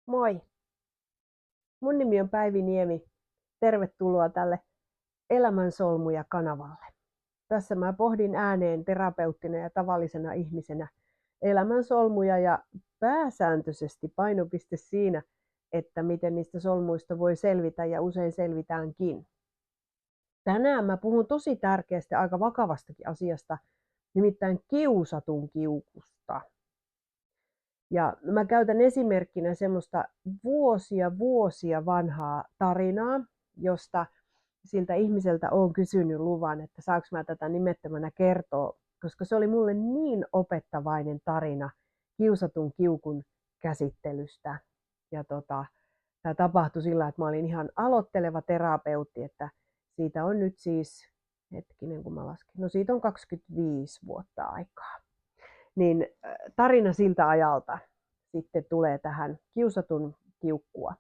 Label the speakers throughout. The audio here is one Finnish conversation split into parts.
Speaker 1: Moi! Mun nimi on Päivi Niemi. Tervetuloa tälle Elämän solmuja -kanavalle. Tässä mä pohdin ääneen terapeuttina ja tavallisena ihmisenä elämän solmuja ja pääsääntöisesti painopiste siinä, että miten niistä solmuista voi selvitä ja usein selvitäänkin. Tänään mä puhun tosi tärkeästä aika vakavastakin asiasta, nimittäin kiusatun kiukusta. Ja mä käytän esimerkkinä semmoista vuosia vanhaa tarinaa, josta siltä ihmiseltä olen kysynyt luvan, että saanko mä tätä nimettömänä kertoa, koska se oli mulle niin opettavainen tarina kiusatun kiukun käsittelystä. Ja tämä tapahtui sillä, että mä olin ihan aloitteleva terapeutti, että siitä on nyt siis, hetkinen kun mä lasken, no siitä on 25 vuotta aikaa. Niin tarina siltä ajalta sitten tulee tähän kiusatun kiukkua,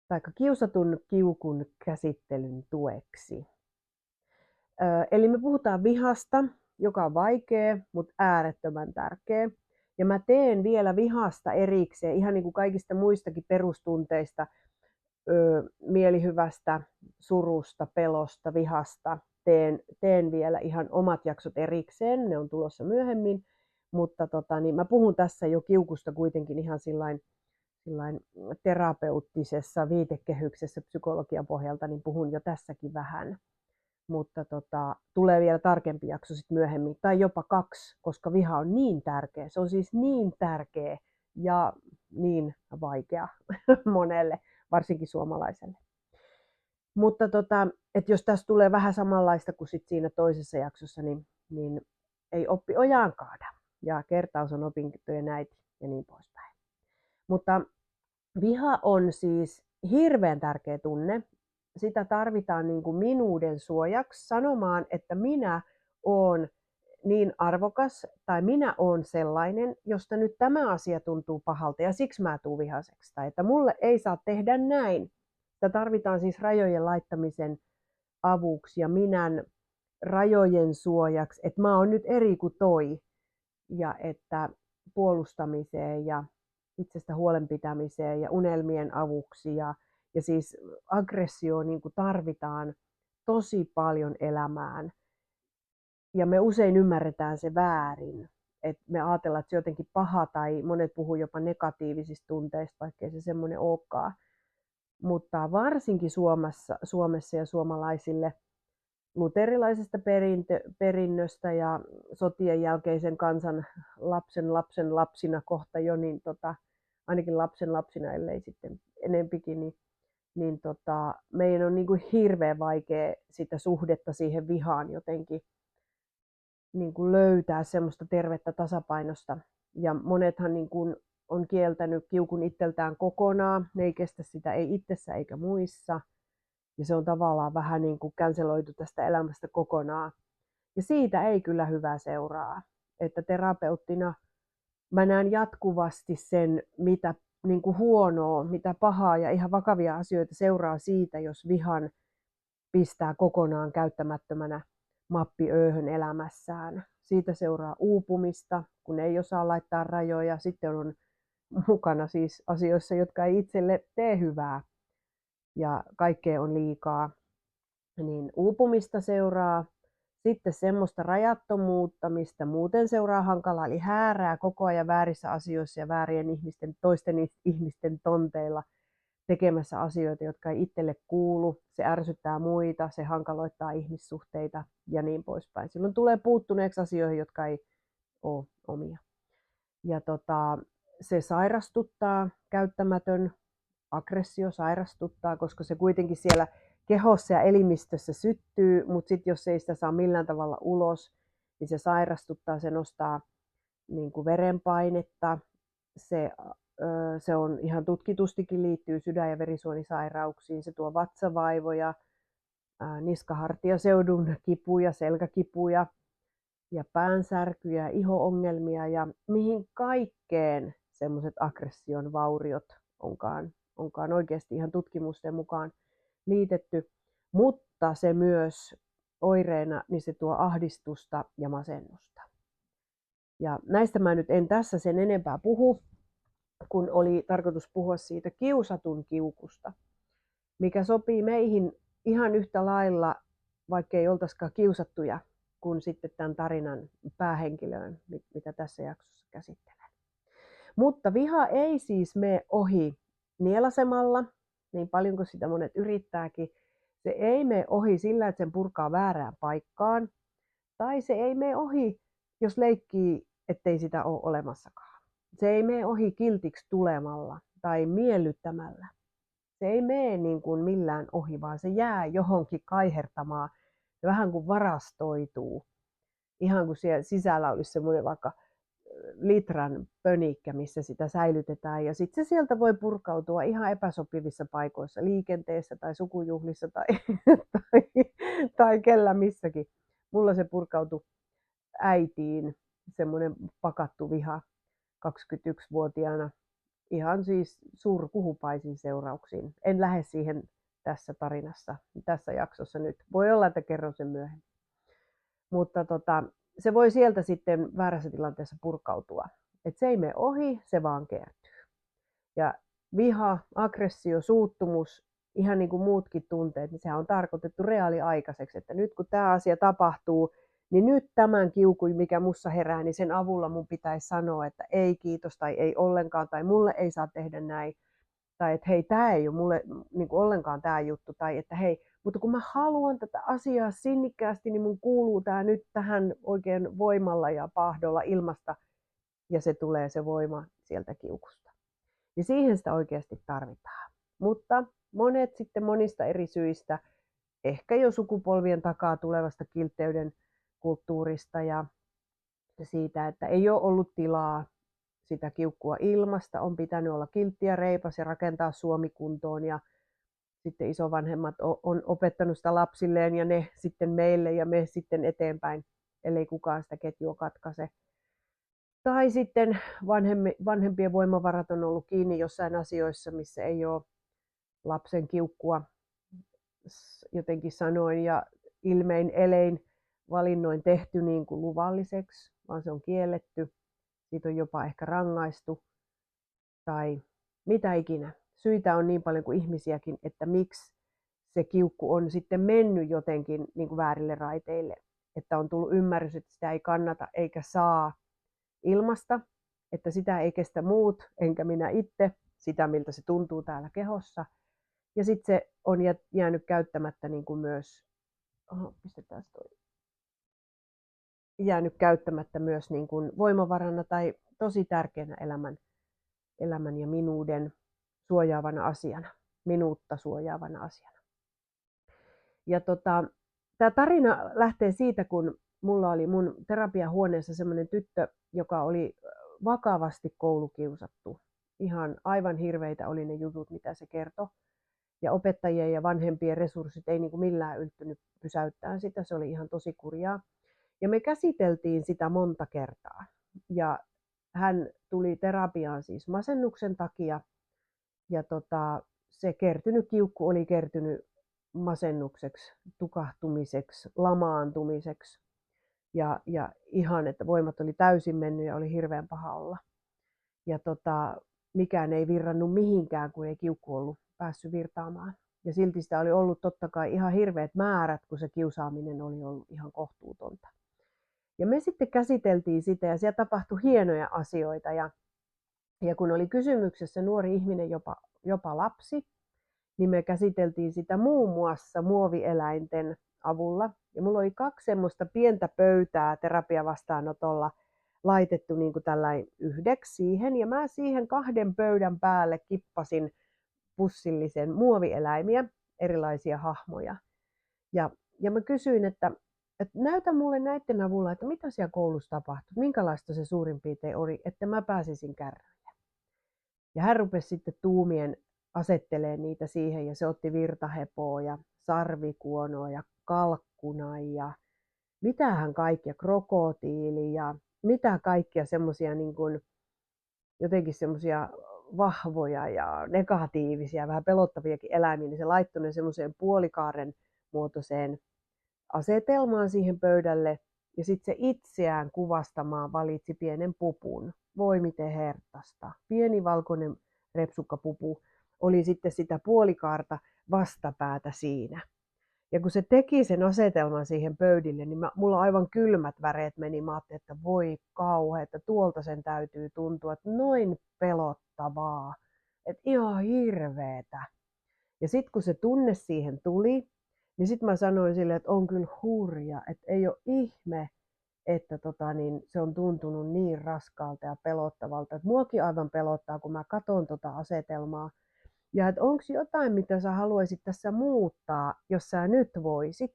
Speaker 1: tai kiusatun kiukun käsittelyn tueksi. Eli me puhutaan vihasta, joka on vaikea, mutta äärettömän tärkeä. Ja mä teen vielä vihasta erikseen, ihan niin kuin kaikista muistakin perustunteista, mielihyvästä, surusta, pelosta, vihasta. Teen vielä ihan omat jaksot erikseen, ne on tulossa myöhemmin. Mutta niin mä puhun tässä jo kiukusta kuitenkin ihan sillain terapeuttisessa viitekehyksessä psykologian pohjalta, niin puhun jo tässäkin vähän. Mutta tulee vielä tarkempi jakso sitten myöhemmin, tai jopa 2, koska viha on niin tärkeä. Se on siis niin tärkeä ja niin vaikea monelle, varsinkin suomalaiselle. Mutta että jos tässä tulee vähän samanlaista kuin sit siinä toisessa jaksossa, niin ei oppi ojaan kaada. Ja kertaus on opintojen äiti ja niin poispäin. Mutta viha on siis hirveän tärkeä tunne. Sitä tarvitaan niin kuin minuuden suojaksi sanomaan, että minä olen niin arvokas tai minä olen sellainen, josta nyt tämä asia tuntuu pahalta ja siksi mä tuun vihaiseksi. Tai että mulle ei saa tehdä näin. Sitä tarvitaan siis rajojen laittamisen avuksi ja minän rajojen suojaksi, että mä oon nyt eri kuin toi. Ja että puolustamiseen ja itsestä huolenpitämiseen ja unelmien avuksi. Ja siis aggressio niin kuin tarvitaan tosi paljon elämään. Ja me usein ymmärretään se väärin. Et me ajatellaan, että se on jotenkin paha tai monet puhuu jopa negatiivisista tunteista, vaikkei se semmoinen olekaan. Mutta varsinkin Suomessa ja suomalaisille luterilaisesta perinnöstä ja sotien jälkeisen kansan lapsen lapsina kohta jo, niin ainakin lapsen lapsina, ellei sitten enempikin, niin meidän on niin kuin hirveän vaikea sitä suhdetta siihen vihaan jotenkin niin kuin löytää semmoista tervettä tasapainosta. Ja monethan niin kuin on kieltänyt kiukun itseltään kokonaan, ne ei kestä sitä ei itsessä eikä muissa. Ja se on tavallaan vähän niin kuin canceloitu tästä elämästä kokonaan. Ja siitä ei kyllä hyvää seuraa. Että terapeuttina mä näen jatkuvasti sen, mitä niin kuin huonoa, mitä pahaa ja ihan vakavia asioita seuraa siitä, jos vihan pistää kokonaan käyttämättömänä mappiööhön elämässään. Siitä seuraa uupumista, kun ei osaa laittaa rajoja. Sitten on mukana siis asioissa, jotka ei itselle tee hyvää. Ja kaikkea on liikaa, niin uupumista seuraa. Sitten semmoista rajattomuutta, mistä muuten seuraa hankalaa, eli häärää koko ajan väärissä asioissa ja väärien toisten ihmisten tonteilla tekemässä asioita, jotka ei itselle kuulu. Se ärsyttää muita, se hankaloittaa ihmissuhteita ja niin poispäin. Silloin tulee puuttuneeksi asioihin, jotka ei ole omia. Ja se sairastuttaa, käyttämätön aggressio sairastuttaa, koska se kuitenkin siellä kehossa ja elimistössä syttyy, mutta sitten jos ei sitä saa millään tavalla ulos, niin se sairastuttaa, se nostaa niin kuin verenpainetta, se on ihan tutkitustikin liittyy sydän- ja verisuonisairauksiin, se tuo vatsavaivoja, niskahartiaseudun kipuja, selkäkipuja ja päänsärkyjä, iho-ongelmia ja mihin kaikkeen semmoiset aggression vauriot onkaan oikeasti ihan tutkimusten mukaan liitetty, mutta se myös oireena, niin se tuo ahdistusta ja masennusta. Ja näistä mä nyt en tässä sen enempää puhu, kun oli tarkoitus puhua siitä kiusatun kiukusta, mikä sopii meihin ihan yhtä lailla, vaikka ei oltaisikaan kiusattuja, kuin sitten tämän tarinan päähenkilöön, mitä tässä jaksossa käsittelen. Mutta viha ei siis mene ohi nielasemalla, niin paljon kuin sitä monet yrittääkin. Se ei mene ohi sillä, että sen purkaa väärään paikkaan, tai se ei mene ohi, jos leikkii, ettei sitä ole olemassakaan. Se ei mene ohi kiltiksi tulemalla tai miellyttämällä. Se ei mene niin kuin millään ohi, vaan se jää johonkin kaihertamaan. Se vähän kuin varastoituu. Ihan kuin siellä sisällä olisi semmoinen vaikka litran pönikkä, missä sitä säilytetään. Ja sitten se sieltä voi purkautua ihan epäsopivissa paikoissa, liikenteessä tai sukujuhlissa tai kellä missäkin. Mulla se purkautui äitiin, semmoinen pakattu viha 21-vuotiaana. Ihan siis surkuhupaisin seurauksiin. En lähde siihen tässä tarinassa, tässä jaksossa nyt. Voi olla, että kerron sen myöhemmin. Mutta se voi sieltä sitten väärässä tilanteessa purkautua. Et se ei mene ohi, se vaan kertyy. Ja viha, aggressio, suuttumus, ihan niin kuin muutkin tunteet, niin sehän on tarkoitettu reaaliaikaiseksi. Että nyt kun tämä asia tapahtuu, niin nyt tämän kiukun, mikä mussa herää, niin sen avulla mun pitäisi sanoa, että ei kiitos tai ei ollenkaan, tai mulle ei saa tehdä näin. Tai että hei, tämä ei ole mulle niin kuin ollenkaan tämä juttu. Tai että hei, mutta kun mä haluan tätä asiaa sinnikkäästi, niin mun kuuluu tämä nyt tähän oikein voimalla ja pahdolla ilmasta. Ja se tulee se voima sieltä kiukusta. Ja siihen sitä oikeasti tarvitaan. Mutta monet sitten monista eri syistä, ehkä jo sukupolvien takaa tulevasta kiltteyden kulttuurista ja siitä, että ei ole ollut tilaa sitä kiukkua ilmasta, on pitänyt olla kiltti ja reipas ja rakentaa Suomi kuntoon ja sitten isovanhemmat on opettanut sitä lapsilleen ja ne sitten meille ja me sitten eteenpäin, ellei kukaan sitä ketjua katkaise. Tai sitten vanhempien voimavarat on ollut kiinni jossain asioissa, missä ei ole lapsen kiukkua jotenkin sanoin ja ilmein elein valinnoin tehty niin kuin luvalliseksi, vaan se on kielletty. Siitä on jopa ehkä rangaistu tai mitä ikinä. Syitä on niin paljon kuin ihmisiäkin, että miksi se kiukku on sitten mennyt jotenkin niin kuin väärille raiteille. Että on tullut ymmärrys, että sitä ei kannata eikä saa ilmasta, että sitä ei kestä muut, enkä minä itse, sitä miltä se tuntuu täällä kehossa. Ja sitten se on jäänyt käyttämättä niin kuin myös, jäänyt käyttämättä myös niin kuin voimavarana tai tosi tärkeänä elämän ja minuuden suojaavana asiana, minuutta suojaavana asiana. Ja tämä tarina lähtee siitä, kun mulla oli mun terapiahuoneessa semmoinen tyttö, joka oli vakavasti koulukiusattu. Ihan aivan hirveitä oli ne jutut, mitä se kertoi. Ja opettajien ja vanhempien resurssit ei niin kuin millään yltynyt pysäyttää sitä, se oli ihan tosi kurjaa. Ja me käsiteltiin sitä monta kertaa. Ja hän tuli terapiaan siis masennuksen takia. Ja se kertynyt kiukku oli kertynyt masennukseksi, tukahtumiseksi, lamaantumiseksi. Ja ihan, että voimat oli täysin mennyt ja oli hirveän paha olla. Ja mikään ei virrannut mihinkään, kun ei kiukku ollut päässyt virtaamaan. Ja silti sitä oli ollut totta kai ihan hirveät määrät, kun se kiusaaminen oli ollut ihan kohtuutonta. Ja me sitten käsiteltiin sitä ja siellä tapahtui hienoja asioita. Ja kun oli kysymyksessä nuori ihminen, jopa lapsi, niin me käsiteltiin sitä muun muassa muovieläinten avulla. Ja mulla oli 2 semmoista pientä pöytää terapiavastaanotolla laitettu niin kuin tällainen yhdeksi siihen. Ja mä siihen 2 pöydän päälle kippasin pussillisen muovieläimiä, erilaisia hahmoja. Ja mä kysyin, että näytä mulle näiden avulla, että mitä siellä koulussa tapahtui, minkälaista se suurin piirtein oli, että mä pääsisin kärryille. Ja hän rupesi sitten tuumien asettelee niitä siihen ja se otti virtahepoa ja sarvikuonoa ja kalkkuna ja mitähän kaikkia, krokotiili ja mitä kaikkia semmoisia niin kuin jotenkin semmoisia vahvoja ja negatiivisia, vähän pelottaviakin eläimiä, niin se laittoi ne semmoiseen puolikaaren muotoiseen asetelmaan siihen pöydälle Ja sitten se itseään kuvastamaan valitsi pienen pupun. Voi miten hertasta. Pieni valkoinen repsukkapupu oli sitten sitä puolikaarta vastapäätä siinä. Ja kun se teki sen asetelman siihen pöydille, niin mulla aivan kylmät väreet meni. Mä ajattelin, että voi kauhea, että tuolta sen täytyy tuntua, että noin pelottavaa. Että ihan hirveetä. Ja sitten kun se tunne siihen tuli, niin sitten mä sanoin sille, että on kyllä hurja, että ei ole ihme, että se on tuntunut niin raskaalta ja pelottavalta. Että muakin aivan pelottaa, kun mä katson asetelmaa. Ja että onko jotain, mitä sä haluaisit tässä muuttaa, jos sä nyt voisit.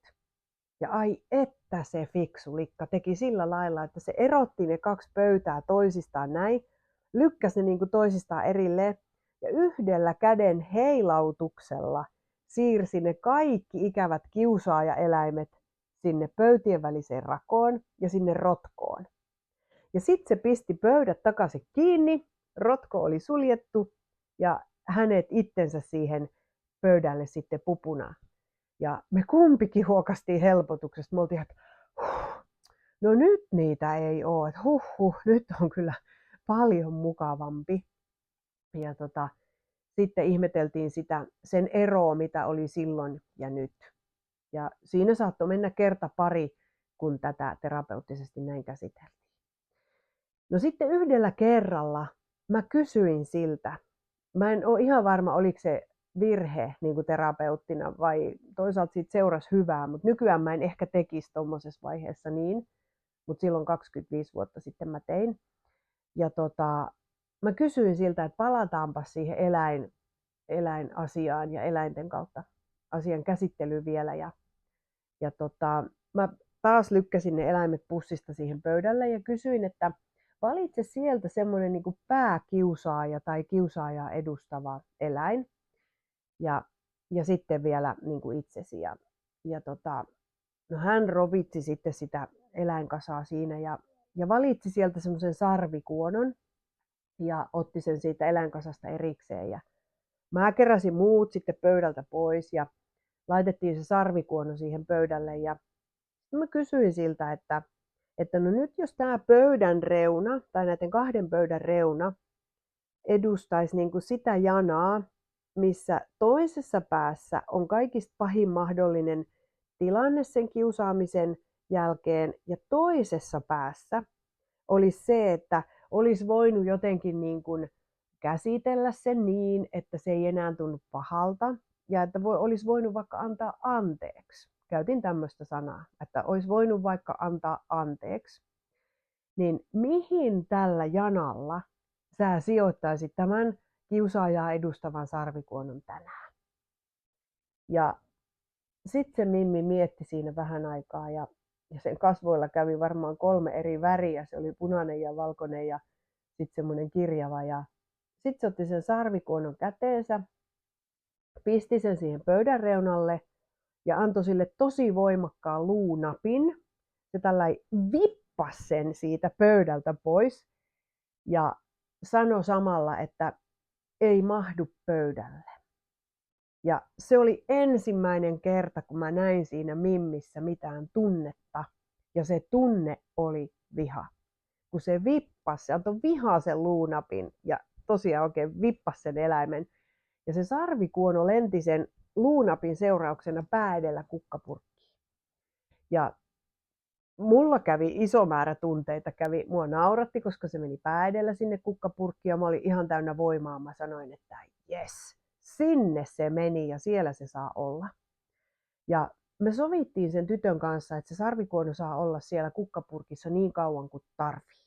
Speaker 1: Ja ai että se fiksu likka teki sillä lailla, että se erotti ne 2 pöytää toisistaan näin, lykkäsi ne niin kuin toisistaan erilleen ja yhdellä käden heilautuksella siirsi ne kaikki ikävät kiusaajaeläimet sinne pöytien väliseen rakoon ja sinne rotkoon. Ja sitten se pisti pöydät takaisin kiinni, rotko oli suljettu ja hänet itsensä siihen pöydälle sitten pupuna. Ja me kumpikin huokastiin helpotuksesta. Me oltiin, että no nyt niitä ei ole, että nyt on kyllä paljon mukavampi. Ja sitten ihmeteltiin sen eroa, mitä oli silloin ja nyt. Ja siinä saattoi mennä kerta pari, kun tätä terapeuttisesti näin käsiteltiin. No sitten yhdellä kerralla mä kysyin siltä, mä en ole ihan varma, oliko se virhe niin kuin terapeuttina vai toisaalta siitä seurasi hyvää, mutta nykyään mä en ehkä tekisi tuommoisessa vaiheessa niin, mutta silloin 25 vuotta sitten mä tein. Ja mä kysyin siltä, että palataanpa siihen eläinasiaan ja eläinten kautta asian käsittelyyn vielä. Ja mä taas lykkäsin ne eläimet pussista siihen pöydälle ja kysyin, että valitse sieltä semmoinen niin kuin pääkiusaaja tai kiusaajaa edustava eläin. Ja sitten vielä niin kuin itsesi. No hän rovitsi sitten sitä eläinkasaa siinä ja valitsi sieltä semmoisen sarvikuonon ja otti sen siitä eläinkasasta erikseen. Ja mä keräsin muut sitten pöydältä pois ja laitettiin se sarvikuono siihen pöydälle. Ja mä kysyin siltä, että no nyt jos tämä pöydän reuna tai näiden 2 pöydän reuna edustaisi niin kuin sitä janaa, missä toisessa päässä on kaikista pahin mahdollinen tilanne sen kiusaamisen jälkeen ja toisessa päässä olisi se, että olisi voinut jotenkin niin kuin käsitellä sen niin, että se ei enää tunnu pahalta ja että olisi voinut vaikka antaa anteeksi. Käytin tämmöistä sanaa, että olisi voinut vaikka antaa anteeksi. Niin mihin tällä janalla sä sijoittaisit tämän kiusaajaa edustavan sarvikuonon tänään? Ja sitten se Mimmi mietti siinä vähän aikaa ja sen kasvoilla kävi varmaan 3 eri väriä. Se oli punainen ja valkoinen ja sitten semmoinen kirjava. Ja sitten se otti sen sarvikuonon käteensä, pisti sen siihen pöydän reunalle ja antoi sille tosi voimakkaan luunapin. Se tällainen vippasi sen siitä pöydältä pois ja sanoi samalla, että ei mahdu pöydälle. Ja se oli ensimmäinen kerta, kun mä näin siinä Mimmissä mitään tunnetta. Ja se tunne oli viha. Kun se vippasi, se antoi vihaisen luunapin ja tosiaan oikein vippasi sen eläimen. Ja se sarvikuono lenti sen luunapin seurauksena pää edellä kukkapurkkiin. Ja mulla kävi iso määrä tunteita, mua nauratti, koska se meni pää edellä sinne kukkapurkkiin ja mä olin ihan täynnä voimaa. Mä sanoin, että jes, sinne se meni ja siellä se saa olla. Ja me sovittiin sen tytön kanssa, että se sarvikuono saa olla siellä kukkapurkissa niin kauan kuin tarvii.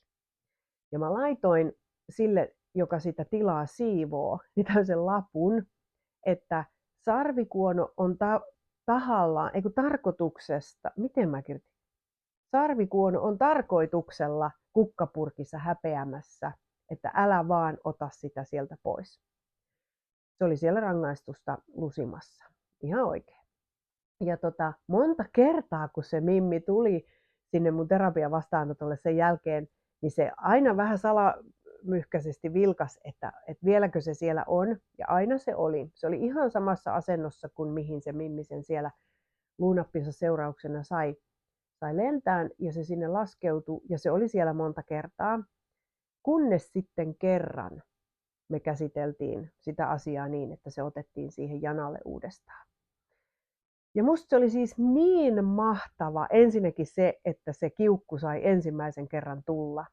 Speaker 1: Ja mä laitoin sille, joka sitä tilaa siivoo, niin tämmöisen lapun, että sarvikuono on tahallaan, tarkoituksesta, miten mä kirjoitin? Sarvikuono on tarkoituksella kukkapurkissa häpeämässä, että älä vaan ota sitä sieltä pois. Se oli siellä rangaistusta lusimassa. Ihan oikein. Ja monta kertaa, kun se Mimmi tuli sinne mun terapian vastaanotolle sen jälkeen, niin se aina vähän salamyhkäisesti vilkas, että vieläkö se siellä on. Ja aina se oli. Se oli ihan samassa asennossa kuin mihin se Mimmi sen siellä luunappinsa seurauksena sai. sai lentään ja se sinne laskeutui ja se oli siellä monta kertaa. Kunnes sitten kerran me käsiteltiin sitä asiaa niin, että se otettiin siihen janalle uudestaan. Ja musta se oli siis niin mahtava ensinnäkin se, että se kiukku sai ensimmäisen kerran tulla.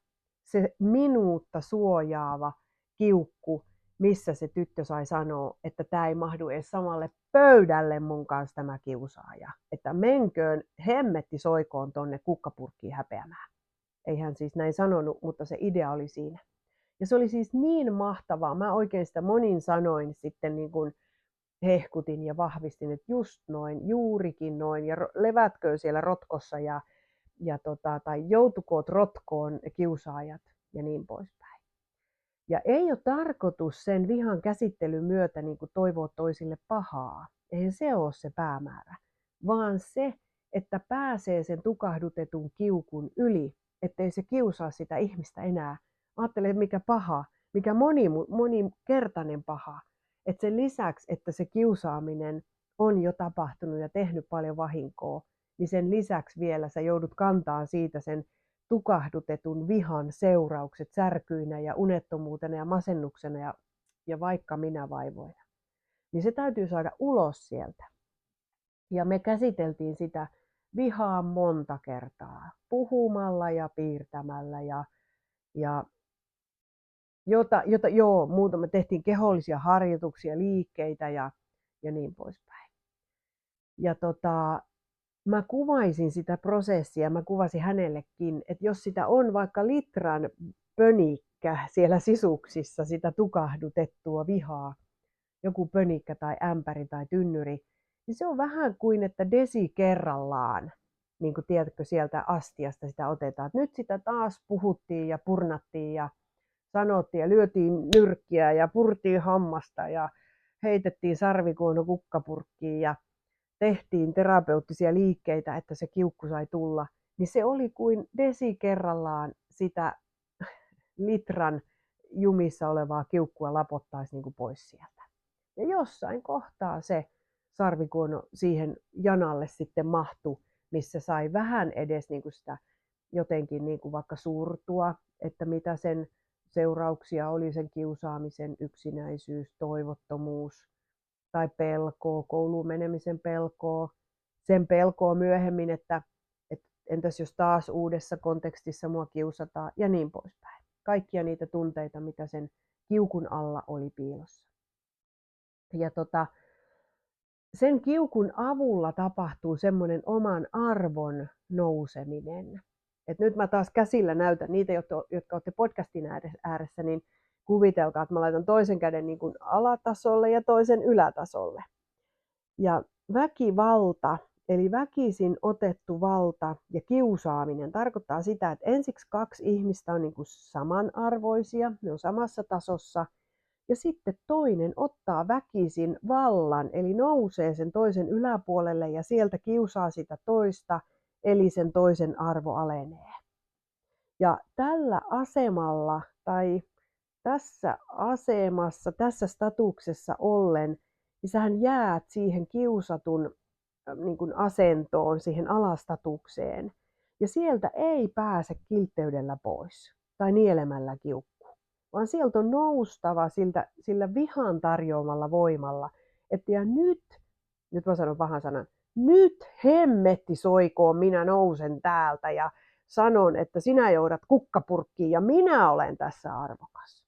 Speaker 1: Se minuutta suojaava kiukku, missä se tyttö sai sanoa, että tämä ei mahdu edes samalle pöydälle mun kanssa tämä kiusaaja. Että menköön hemmetti soikoon tonne kukkapurkkiin häpeämään. Ei hän siis näin sanonut, mutta se idea oli siinä. Ja se oli siis niin mahtavaa. Mä oikein sitä monin sanoin sitten niin kuin hehkutin ja vahvistin, että just noin, juurikin noin, ja levätkö siellä rotkossa tai joutukoot rotkoon kiusaajat ja niin poispäin. Ja ei ole tarkoitus sen vihan käsittelyn myötä niin kuin toivoa toisille pahaa. Eihän se ole se päämäärä, vaan se, että pääsee sen tukahdutetun kiukun yli, ettei se kiusaa sitä ihmistä enää. Ajattele, mikä paha, mikä monikertainen paha. Että sen lisäksi, että se kiusaaminen on jo tapahtunut ja tehnyt paljon vahinkoa, niin sen lisäksi vielä sä joudut kantaa siitä sen tukahdutetun vihan seuraukset särkyinä ja unettomuutena ja masennuksena ja vaikka minä vaivoina. Niin se täytyy saada ulos sieltä. Ja me käsiteltiin sitä vihaa monta kertaa, puhumalla ja piirtämällä ja me tehtiin kehollisia harjoituksia, liikkeitä ja niin poispäin. Ja mä kuvaisin sitä prosessia, mä kuvasin hänellekin, että jos sitä on vaikka litran pönikkä siellä sisuksissa, sitä tukahdutettua vihaa, joku pönikkä tai ämpäri tai tynnyri, niin se on vähän kuin, että desi kerrallaan, niin kuin tiedätkö, sieltä astiasta sitä otetaan. Että nyt sitä taas puhuttiin ja purnattiin ja sanottiin ja lyötiin nyrkkiä ja purtiin hammasta ja heitettiin sarvikuono kukkapurkkiin ja tehtiin terapeuttisia liikkeitä, että se kiukku sai tulla, niin se oli kuin desi kerrallaan sitä litran jumissa olevaa kiukkua lapottaisi niin kuin pois sieltä. Ja jossain kohtaa se sarvikuono siihen janalle sitten mahtui, missä sai vähän edes niin kuin sitä jotenkin niin kuin vaikka surtua, että mitä sen seurauksia oli sen kiusaamisen, yksinäisyys, toivottomuus tai pelkoa, kouluun menemisen pelkoa, sen pelkoa myöhemmin, että entäs jos taas uudessa kontekstissa mua kiusataan ja niin poispäin. Kaikkia niitä tunteita, mitä sen kiukun alla oli piilossa. Ja sen kiukun avulla tapahtuu semmoinen oman arvon nouseminen. Et nyt mä taas käsillä näytän niitä, jotka olette podcastin ääressä, niin kuvitelkaa, että mä laitan toisen käden niin kuin alatasolle ja toisen ylätasolle. Ja väkivalta, eli väkisin otettu valta ja kiusaaminen tarkoittaa sitä, että ensiksi kaksi ihmistä on niin kuin samanarvoisia, ne on samassa tasossa, ja sitten toinen ottaa väkisin vallan, eli nousee sen toisen yläpuolelle ja sieltä kiusaa sitä toista, eli sen toisen arvo alenee. Ja tällä asemalla tai tässä asemassa, tässä statuksessa ollen, niin sähän jäät siihen kiusatun niin kuin asentoon, siihen alastatukseen. Ja sieltä ei pääse kiltteydellä pois tai nielemällä kiukku, vaan sieltä on noustava sillä vihan tarjoamalla voimalla. Että ja nyt mä sanon pahan sanan, nyt hemmetti soikoon, minä nousen täältä ja sanon, että sinä joudat kukkapurkkiin ja minä olen tässä arvokas.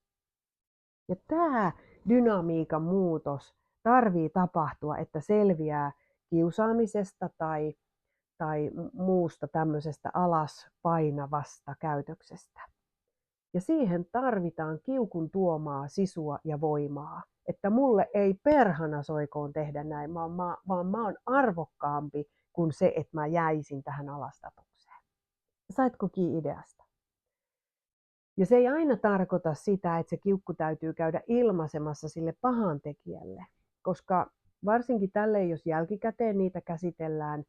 Speaker 1: Ja tämä dynamiikan muutos tarvii tapahtua, että selviää kiusaamisesta tai muusta tämmöisestä alas painavasta käytöksestä. Ja siihen tarvitaan kiukun tuomaa sisua ja voimaa, että mulle ei perhana soikoon tehdä näin, vaan mä oon arvokkaampi kuin se, että mä jäisin tähän alastatukseen. Saitko kiinni ideasta? Ja se ei aina tarkoita sitä, että se kiukku täytyy käydä ilmaisemassa sille pahantekijälle, koska varsinkin tälleen, jos jälkikäteen niitä käsitellään,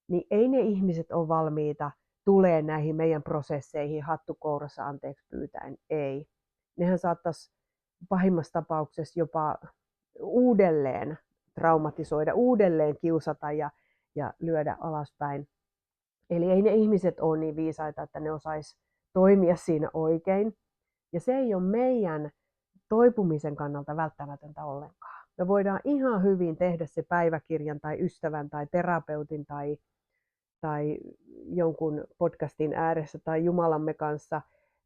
Speaker 1: niin ei ne ihmiset ole valmiita tulee näihin meidän prosesseihin hattukourassa anteeksi pyytäen. Ei. Nehän saattaisi pahimmassa tapauksessa jopa uudelleen traumatisoida, uudelleen kiusata ja lyödä alaspäin. Eli ei ne ihmiset ole niin viisaita, että ne osais toimia siinä oikein. Ja se ei ole meidän toipumisen kannalta välttämätöntä ollenkaan. Me voidaan ihan hyvin tehdä se päiväkirjan tai ystävän tai terapeutin tai jonkun podcastin ääressä tai Jumalamme kanssa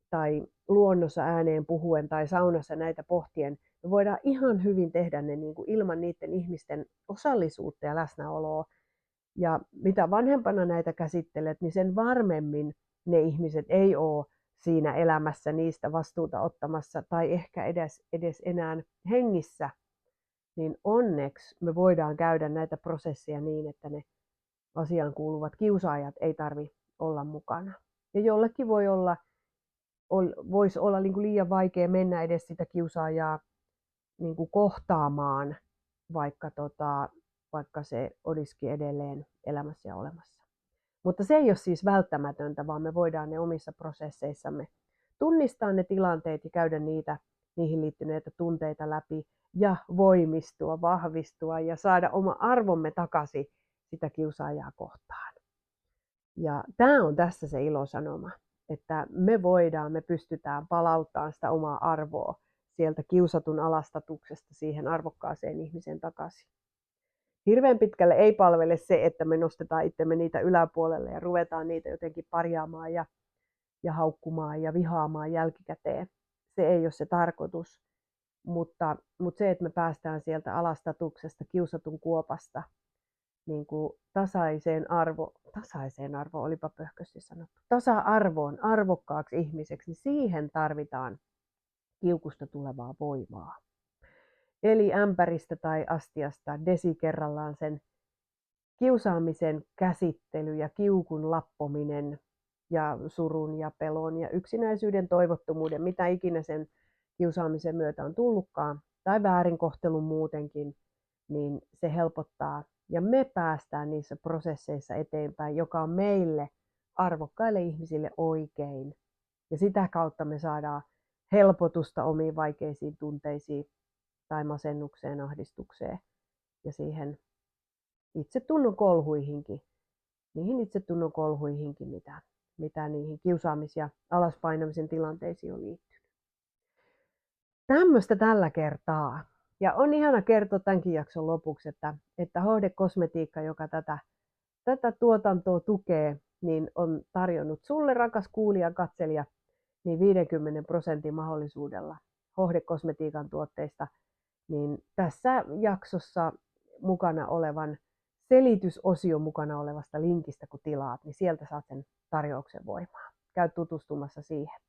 Speaker 1: tai luonnossa ääneen puhuen tai saunassa näitä pohtien. Me voidaan ihan hyvin tehdä ne niin kuin ilman niiden ihmisten osallisuutta ja läsnäoloa. Ja mitä vanhempana näitä käsittelet, niin sen varmemmin ne ihmiset ei ole siinä elämässä niistä vastuuta ottamassa tai ehkä edes enää hengissä, niin onneksi me voidaan käydä näitä prosesseja niin, että ne asiaan kuuluvat kiusaajat ei tarvitse olla mukana. Ja jollekin voisi olla niin kuin liian vaikea mennä edes sitä kiusaajaa niin kuin kohtaamaan, vaikka se olisikin edelleen elämässä ja olemassa. Mutta se ei ole siis välttämätöntä, vaan me voidaan ne omissa prosesseissamme tunnistaa ne tilanteet ja käydä niihin liittyneitä tunteita läpi ja voimistua, vahvistua ja saada oma arvomme takaisin sitä kiusaajaa kohtaan. Ja tämä on tässä se ilosanoma, että me pystytään palauttamaan sitä omaa arvoa sieltä kiusatun alastatuksesta siihen arvokkaaseen ihmiseen takaisin. Hirveän pitkälle ei palvele se, että me nostetaan itsemme niitä yläpuolelle ja ruvetaan niitä jotenkin parjaamaan ja haukkumaan ja vihaamaan jälkikäteen. Se ei ole se tarkoitus, mutta se, että me päästään sieltä alastatuksesta, kiusatun kuopasta, niin kuin tasaiseen arvoon, olipa pöhkösti sanottu, tasa-arvoon, arvokkaaksi ihmiseksi, niin siihen tarvitaan kiukusta tulevaa voimaa. Eli ämpäristä tai astiasta desi kerrallaan sen kiusaamisen käsittely ja kiukun lappominen ja surun ja pelon ja yksinäisyyden toivottomuuden, mitä ikinä sen kiusaamisen myötä on tullutkaan, tai väärinkohtelun muutenkin, niin se helpottaa. Ja me päästään niissä prosesseissa eteenpäin, joka on meille arvokkaille ihmisille oikein. Ja sitä kautta me saadaan helpotusta omiin vaikeisiin tunteisiin tai masennukseen, ahdistukseen ja siihen itsetunnon kolhuihinkin, mitä niihin kiusaamis- ja alaspainamisen tilanteisiin on liittynyt. Tämmöistä tällä kertaa. Ja on ihana kertoa tämänkin jakson lopuksi, että HD Kosmetiikka, joka tätä tuotantoa tukee, niin on tarjonnut sulle, rakas kuulija, katselija, niin 50% mahdollisuudella HD Kosmetiikan tuotteista, niin tässä jaksossa mukana olevan selitysosio mukana olevasta linkistä, kun tilaat, niin sieltä saat sen tarjouksen voimaa. Käy tutustumassa siihen.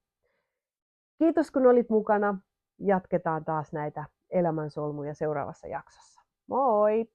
Speaker 1: Kiitos, kun olit mukana. Jatketaan taas näitä elämänsolmuja seuraavassa jaksossa. Moi!